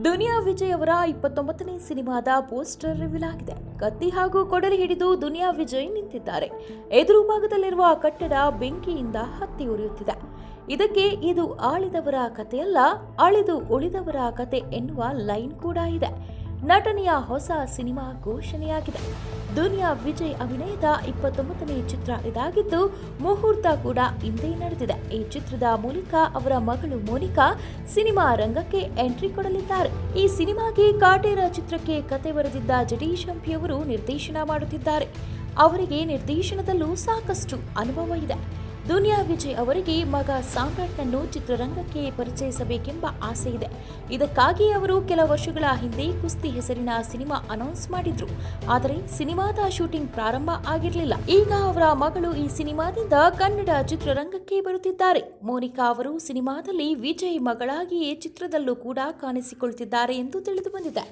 ದುನಿಯಾ ವಿಜಯ್ ಅವರ 29ನೇ ಸಿನಿಮಾದ poster reveal ಆಗಿದೆ. ಕತ್ತಿ ಹಾಗೂ ಕೊಡಲಿ ಹಿಡಿದು ದುನಿಯಾ ವಿಜಯ್ ನಿಂತಿದ್ದಾರೆ. ಎದುರು ಭಾಗದಲ್ಲಿರುವ ಕಟ್ಟಡ ಬೆಂಕಿಯಿಂದ ಹತ್ತಿ ಉರಿಯುತ್ತಿದೆ. ಇದಕ್ಕೆ ಇದು ಆಳಿದವರ ಕಥೆಯಲ್ಲ, ಅಳಿದು ಉಳಿದವರ ಕತೆ ಎನ್ನುವ ಲೈನ್ ಕೂಡ ಇದೆ. ನಟನೆಯ ಹೊಸ ಸಿನಿಮಾ ಘೋಷಣೆಯಾಗಿದೆ. ದುನಿಯಾ ವಿಜಯ್ ಅಭಿನಯದ 29ನೇ ಚಿತ್ರ ಇದಾಗಿದ್ದು, ಮುಹೂರ್ತ ಕೂಡ ಇಂದೇ ನಡೆದಿದೆ. ಈ ಚಿತ್ರದ ಮೂಲಕ ಅವರ ಮಗಳು ಮೋನಿಕಾ ಸಿನಿಮಾ ರಂಗಕ್ಕೆ ಎಂಟ್ರಿ ಕೊಡಲಿದ್ದಾರೆ. ಈ ಸಿನಿಮಾಗೆ ಕಾಟೇರ ಚಿತ್ರಕ್ಕೆ ಕತೆ ಬರೆದಿದ್ದ ಜಡೀಶ್ ಹಂಪಿಯವರು ನಿರ್ದೇಶನ ಮಾಡುತ್ತಿದ್ದಾರೆ. ಅವರಿಗೆ ನಿರ್ದೇಶನದಲ್ಲೂ ಸಾಕಷ್ಟು ಅನುಭವ ಇದೆ. ದುನಿಯಾ ವಿಜಯ್ ಅವರಿಗೆ ಮಗ ಸಾಮ್ರಾಟ್ನನ್ನು ಚಿತ್ರರಂಗಕ್ಕೆ ಪರಿಚಯಿಸಬೇಕೆಂಬ ಆಸೆ ಇದೆ. ಇದಕ್ಕಾಗಿ ಅವರು ಕೆಲ ವರ್ಷಗಳ ಹಿಂದೆ ಕುಸ್ತಿ ಹೆಸರಿನ ಸಿನಿಮಾ ಅನೌನ್ಸ್ ಮಾಡಿದ್ರು. ಆದರೆ ಸಿನಿಮಾದ ಶೂಟಿಂಗ್ ಪ್ರಾರಂಭ ಆಗಿರಲಿಲ್ಲ. ಈಗ ಅವರ ಮಗಳು ಈ ಸಿನಿಮಾದಿಂದ ಕನ್ನಡ ಚಿತ್ರರಂಗಕ್ಕೆ ಬರುತ್ತಿದ್ದಾರೆ. ಮೋನಿಕಾ ಅವರು ಸಿನಿಮಾದಲ್ಲಿ ವಿಜಯ್ ಮಗಳಾಗಿಯೇ ಚಿತ್ರದಲ್ಲೂ ಕೂಡ ಕಾಣಿಸಿಕೊಳ್ತಿದ್ದಾರೆ ಎಂದು ತಿಳಿದು ಬಂದಿದೆ.